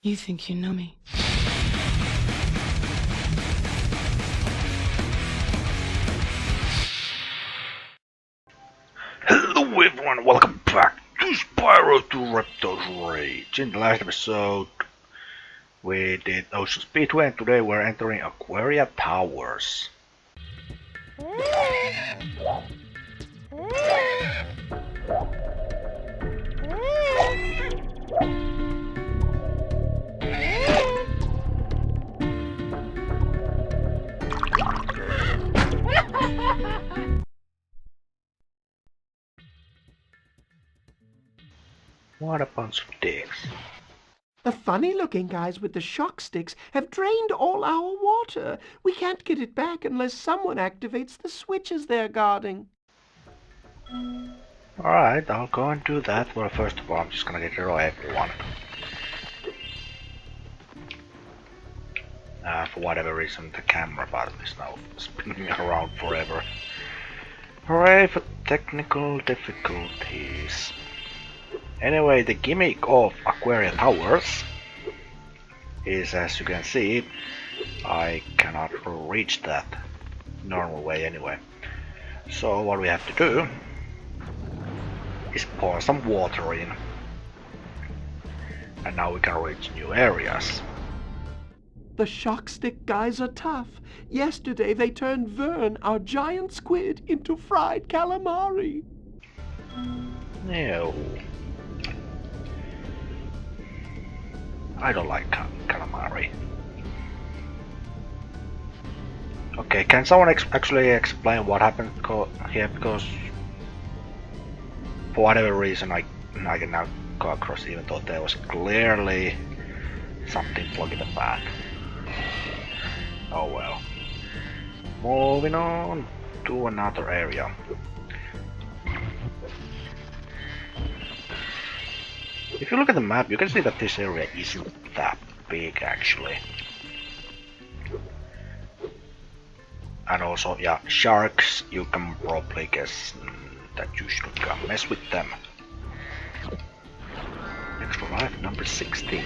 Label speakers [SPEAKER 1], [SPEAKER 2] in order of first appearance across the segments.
[SPEAKER 1] You think you know me?
[SPEAKER 2] Hello everyone, welcome back to Spyro to Ripto's Rage. In the last episode we did Ocean Speedway and today we're entering Aquaria Towers. What a bunch of dicks.
[SPEAKER 3] The funny-looking guys with the shock sticks have drained all our water. We can't get it back unless someone activates the switches they're guarding.
[SPEAKER 2] Alright, I'll go and do that. Well, first of all, I'm just gonna get rid of everyone. For whatever reason, the camera button is now spinning around forever. Hooray for technical difficulties. Anyway, the gimmick of Aquaria Towers is, as you can see, I cannot reach that normal way anyway. So what we have to do is pour some water in. And now we can reach new areas.
[SPEAKER 3] The shock stick guys are tough. Yesterday they turned Vern, our giant squid, into fried calamari.
[SPEAKER 2] No. I don't like calamari. Okay, can someone actually explain what happened here? Because for whatever reason I can now go across, even though there was clearly something blocking the path. Oh well. Moving on to another area. If you look at the map, you can see that this area isn't that big actually. And also, yeah, sharks, you can probably guess that you shouldn't come mess with them. Extra life number 16.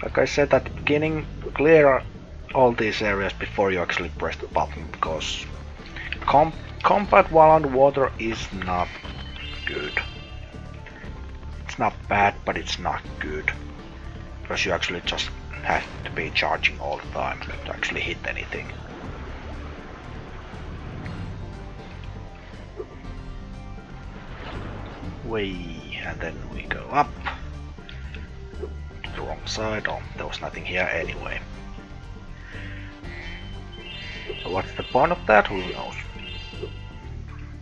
[SPEAKER 2] Like I said at the beginning, clear all these areas before you actually press the button, because combat while underwater is not good. It's not bad, but it's not good. Because you actually just have to be charging all the time to actually hit anything. And then we go up. To the wrong side. Oh, there was nothing here anyway. So what's the point of that? Who knows?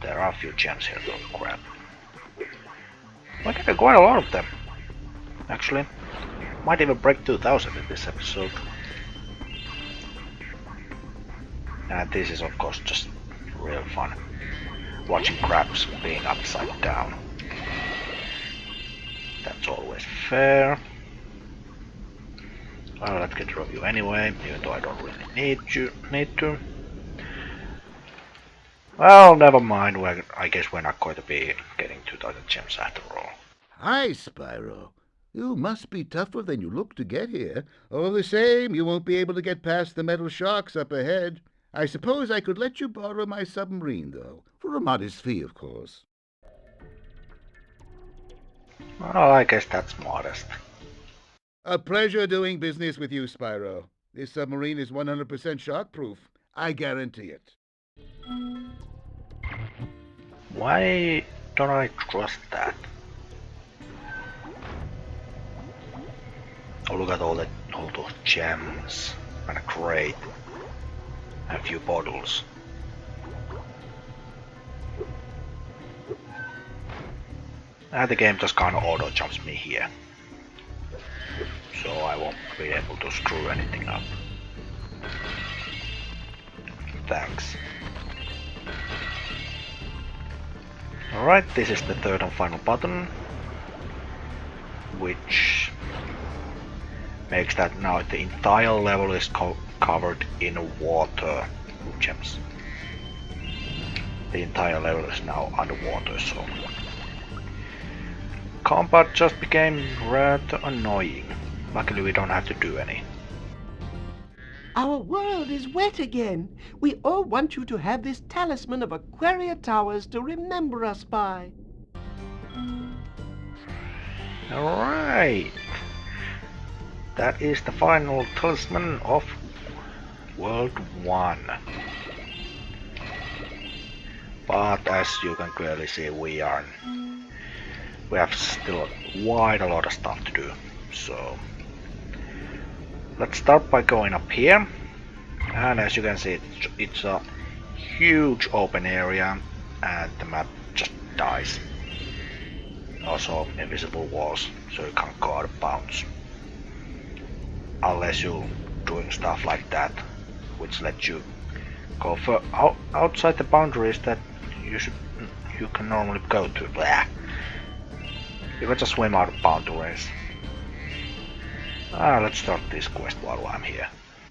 [SPEAKER 2] There are a few gems here though, crap. I get quite a lot of them. Actually, might even break 2000 in this episode. And this is of course just real fun. Watching crabs being upside down. That's always fair. Well, let's get rid of you anyway, even though I don't really need to. Well, never mind. I guess we're not going to be getting 2000 gems after all.
[SPEAKER 4] Hi, Spyro. You must be tougher than you look to get here. All the same, you won't be able to get past the metal sharks up ahead. I suppose I could let you borrow my submarine, though. For a modest fee, of course.
[SPEAKER 2] Well, I guess that's modest.
[SPEAKER 4] A pleasure doing business with you, Spyro. This submarine is 100% shark-proof. I guarantee it.
[SPEAKER 2] Why don't I trust that? Oh, look at all those gems and a crate and a few bottles. And the game just kinda auto jumps me here, so I won't be able to screw anything up. Thanks. Alright, this is the third and final button, which makes that now the entire level is covered in water. Ooh, gems. the entire level is now underwater, so combat just became rather annoying. Luckily we don't have to do any.
[SPEAKER 3] Our world is wet again. We all want you to have this talisman of Aquaria Towers to remember us by.
[SPEAKER 2] Alright. That is the final talisman of World 1. But as you can clearly see, we have still quite a lot of stuff to do. So let's start by going up here. And as you can see, it's a huge open area and the map just dies. Also invisible walls, so you can't go out of bounds. Unless you're doing stuff like that, which lets you go outside the boundaries that you can normally go to. Blah. You can just swim out of boundaries. Let's start this quest while I'm here.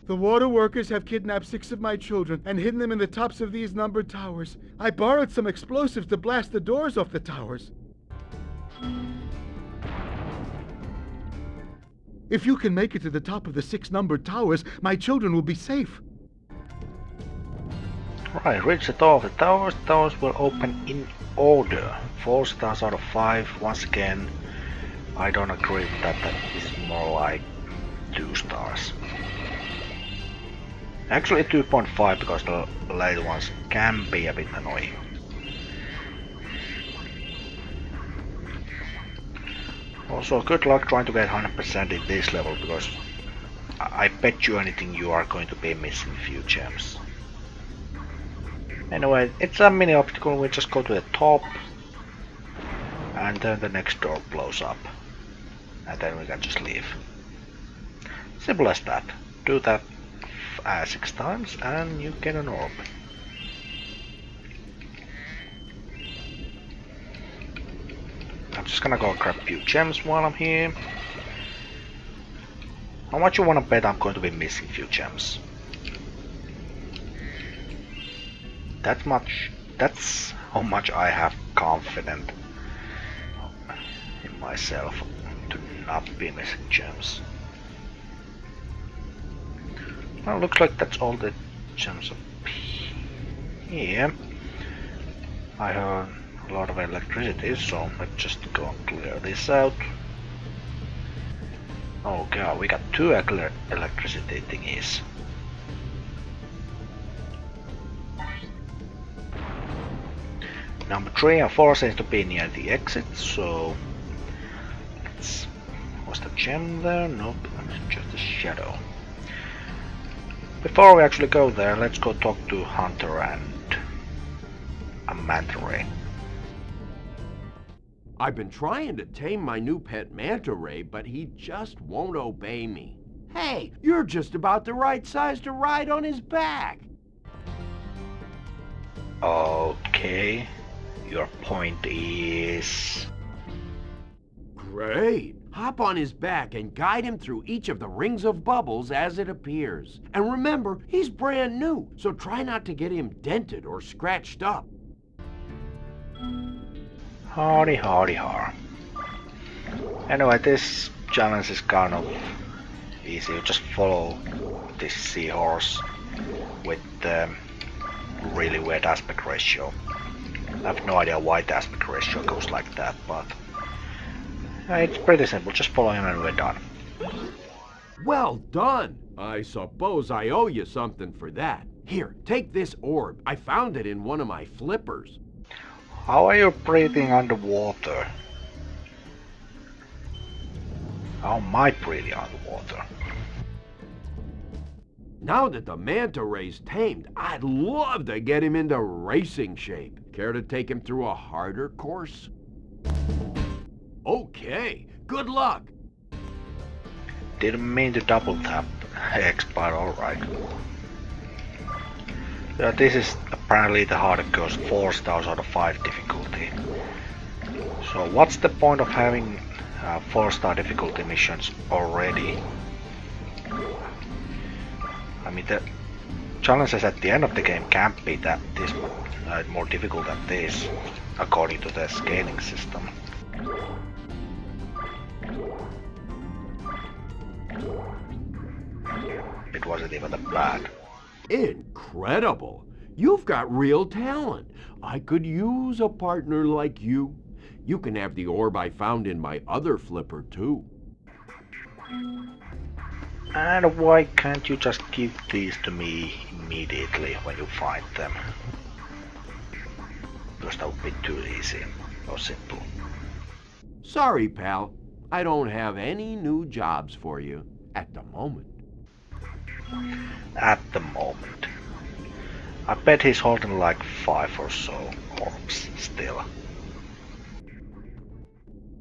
[SPEAKER 4] The water workers have kidnapped 6 of my children and hidden them in the tops of these numbered towers. I borrowed some explosives to blast the doors off the towers. If you can make it to the top of the 6 numbered towers, my children will be safe.
[SPEAKER 2] Right, reach the top of the towers. Towers will open in order. 4 stars out of 5. Once again, I don't agree with that. That is more like 2 stars. Actually 2.5 because the later ones can be a bit annoying. Also, good luck trying to get 100% in this level, because I bet you anything you are going to be missing a few gems. Anyway, it's a mini obstacle. We just go to the top and then the next door blows up and then we can just leave. Simple as that. Do that 6 times and you get an orb. I'm just gonna go grab a few gems while I'm here. How much you wanna bet I'm going to be missing a few gems? That much. That's how much I have confidence in myself to not be missing gems. Well, looks like that's all the gems up here. I heard a lot of electricity, so let's just go and clear this out. Oh god, we got 2 electricity thingies. Number 3 and 4 seems to be near the exit, so let's... Was the gem there? Nope, it's just a shadow. Before we actually go there, let's go talk to Hunter and a manta ray.
[SPEAKER 3] I've been trying to tame my new pet manta ray, but he just won't obey me. Hey, you're just about the right size to ride on his back.
[SPEAKER 2] Okay, your point is...
[SPEAKER 3] Great. Hop on his back and guide him through each of the rings of bubbles as it appears. And remember, he's brand new, so try not to get him dented or scratched up.
[SPEAKER 2] Hardy, hardy, har. Anyway, this challenge is kind of easy. You just follow this seahorse with the really weird aspect ratio. I have no idea why the aspect ratio goes like that, but it's pretty simple. Just follow him and we're done.
[SPEAKER 3] Well done. I suppose I owe you something for that. Here, take this orb. I found it in one of my flippers.
[SPEAKER 2] How are you breathing underwater? How am I breathing underwater?
[SPEAKER 3] Now that the manta ray's tamed, I'd love to get him into racing shape. Care to take him through a harder course? Okay, good luck.
[SPEAKER 2] Didn't mean to double tap X, but alright. This is apparently the hardest course, 4 stars out of 5 difficulty. So what's the point of having 4-star difficulty missions already? I mean, challenges at the end of the game can't be that this more difficult than this, according to the scaling system. It wasn't even that bad.
[SPEAKER 3] Incredible! You've got real talent. I could use a partner like you. You can have the orb I found in my other flipper, too.
[SPEAKER 2] And why can't you just give these to me immediately when you find them? Because that would be too easy or simple.
[SPEAKER 3] Sorry, pal. I don't have any new jobs for you at the moment.
[SPEAKER 2] At the moment. I bet he's holding like 5 or so orbs still.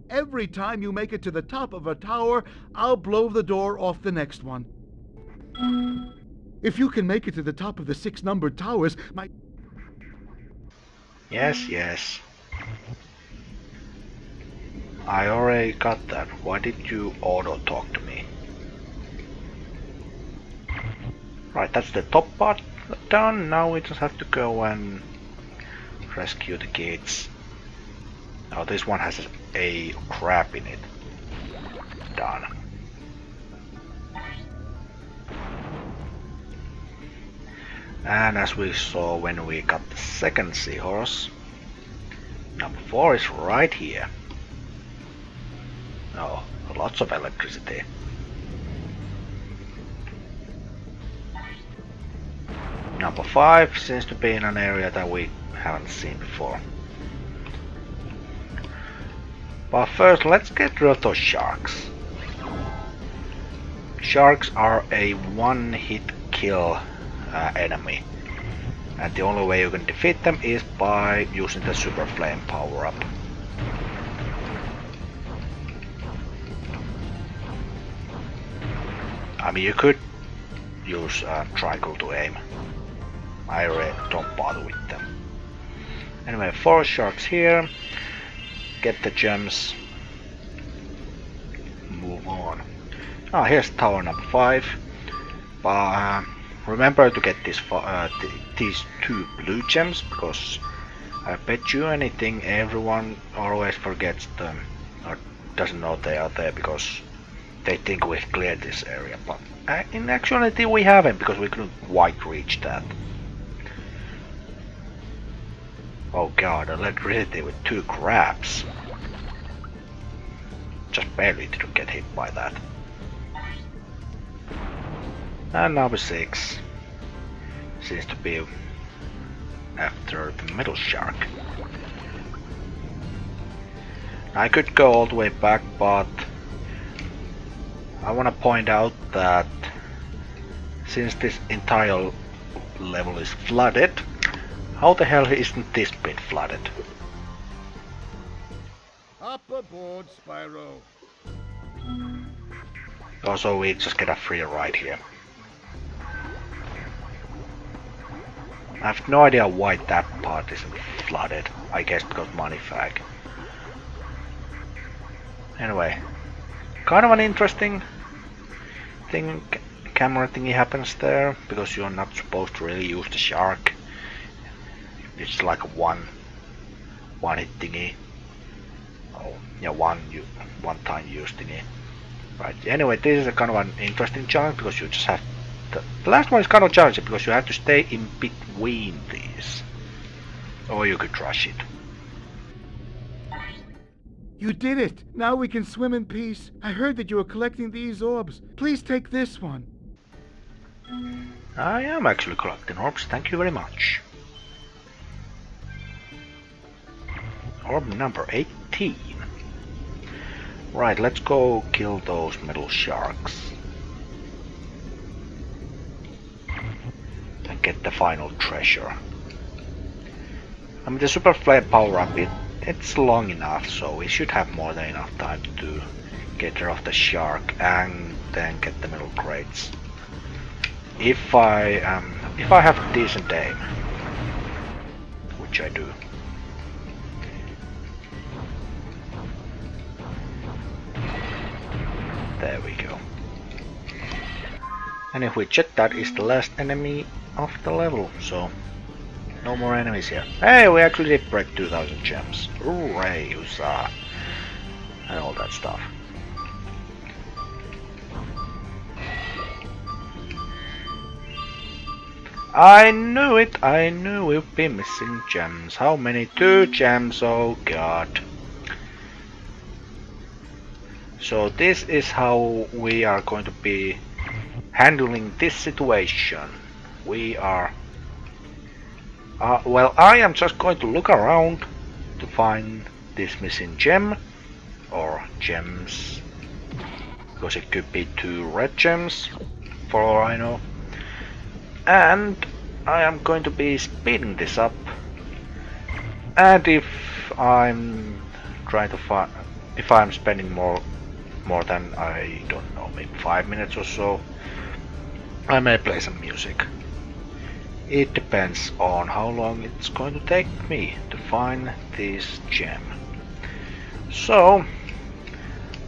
[SPEAKER 4] Every time you make it to the top of a tower, I'll blow the door off the next one. If you can make it to the top of the 6 numbered towers, my...
[SPEAKER 2] Yes. I already got that. Why did you auto-talk to me? Right, that's the top part done. Now we just have to go and rescue the kids. Oh, this one has a crab in it. Done. And as we saw when we got the second seahorse, number 4 is right here. Oh, lots of electricity. Number 5 seems to be in an area that we haven't seen before. But first, let's get rid of those sharks. Sharks are a one-hit kill enemy. And the only way you can defeat them is by using the Super Flame power-up. I mean, you could use triangle to aim. I really don't bother with them. Anyway, 4 sharks here. Get the gems. Move on. Ah, here's tower number 5. But remember to get these 2 blue gems, because I bet you anything everyone always forgets them or doesn't know they are there because they think we cleared this area. But in actuality we haven't, because we couldn't quite reach that. Oh god, electricity with 2 crabs. Just barely didn't get hit by that. And number 6 seems to be after the metal shark. I could go all the way back, but I want to point out that since this entire level is flooded, how the hell isn't this bit flooded?
[SPEAKER 4] Up aboard, Spyro.
[SPEAKER 2] Also, we just get a free ride here. I have no idea why that part isn't flooded. I guess because money fag. Anyway, kind of an interesting thing, camera thingy happens there, because you're not supposed to really use the shark. It's like a one hit thingy. Oh, yeah, one time use thingy. Right. Anyway, this is a kind of an interesting challenge because you just have the last one is kind of challenging because you have to stay in between these, or you could rush it.
[SPEAKER 4] You did it! Now we can swim in peace. I heard that you were collecting these orbs. Please take this one.
[SPEAKER 2] I am actually collecting orbs, thank you very much. Orb number 18. Right, let's go kill those metal sharks. And get the final treasure. I mean, the Super Flame power-up, it's long enough, so we should have more than enough time to get rid of the shark and then get the metal crates. If I have decent aim, which I do. There we go. And if we check, that is the last enemy of the level, so no more enemies here. Hey, we actually did break 2000 gems. Hooray, huzzah. And all that stuff. I knew it, I knew we'd be missing gems. How many? 2 gems, oh god. So this is how we are going to be handling this situation. We are... well, I am just going to look around to find this missing gem. Or gems. Because it could be 2 red gems, for all I know. And I am going to be speeding this up. And if I'm trying to find... if I'm spending more than, I don't know, maybe 5 minutes or so, I may play some music. It depends on how long it's going to take me to find this gem. So,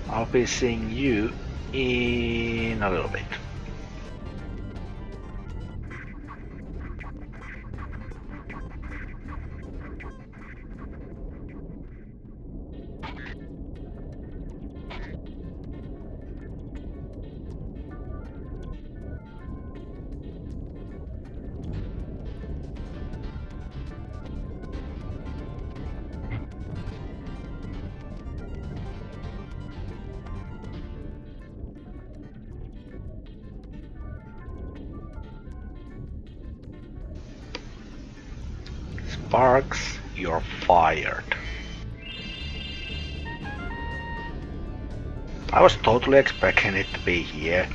[SPEAKER 2] I'll be seeing you in a little bit. Sparks, you're fired. I was totally expecting it to be here,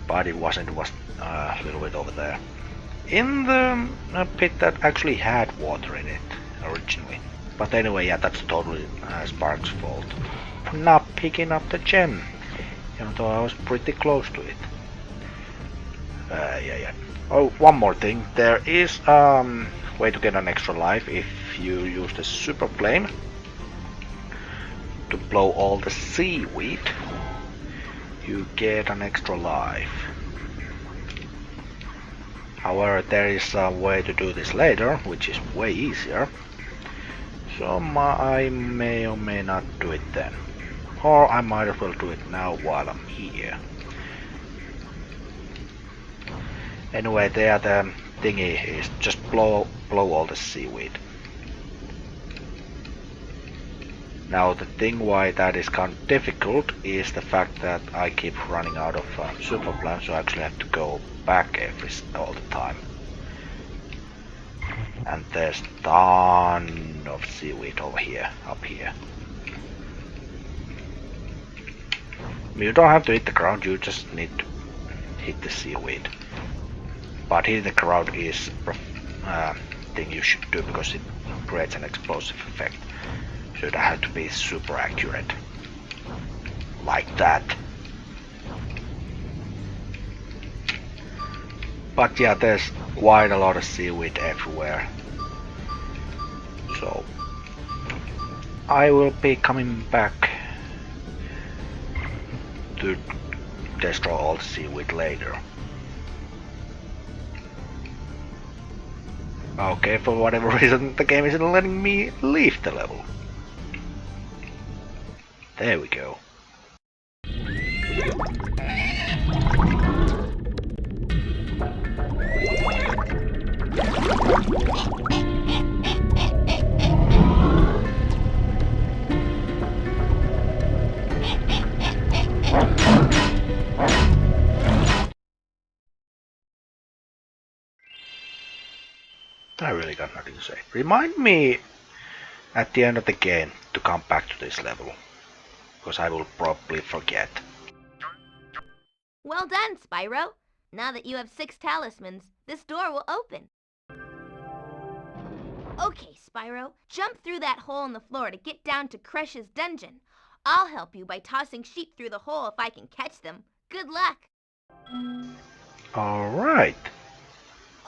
[SPEAKER 2] but it wasn't. It was a little bit over there. In the pit that actually had water in it originally. But anyway, yeah, that's totally Spark's fault for not picking up the gem, even though I was pretty close to it. Yeah. Oh, one more thing. There is way to get an extra life if you use the super flame to blow all the seaweed. You get an extra life. However, there is a way to do this later, which is way easier. So I may or may not do it then. Or I might as well do it now while I'm here. Anyway, the other thingy is just blow all the seaweed. Now the thing why that is kind of difficult is the fact that I keep running out of super plants, so I actually have to go back all the time. And there's a ton of seaweed over here, up here. You don't have to hit the ground, you just need to hit the seaweed. But hitting the ground is a thing you should do because it creates an explosive effect. So it has to be super accurate. Like that. But yeah, there's quite a lot of seaweed everywhere. So I will be coming back to destroy all the seaweed later. Okay, for whatever reason the game isn't letting me leave the level. There we go. I really got nothing to say. Remind me at the end of the game to come back to this level, because I will probably forget.
[SPEAKER 1] Well done, Spyro. Now that you have 6 talismans, this door will open. Okay, Spyro, jump through that hole in the floor to get down to Crush's dungeon. I'll help you by tossing sheep through the hole if I can catch them. Good luck.
[SPEAKER 2] Alright.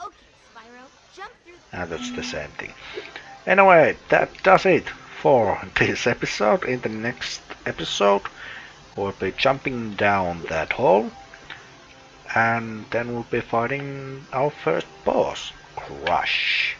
[SPEAKER 1] Okay, Spyro, jump through...
[SPEAKER 2] That's the same thing. Anyway, that does it for this episode. In the next episode, we'll be jumping down that hole and then we'll be fighting our first boss, Crush.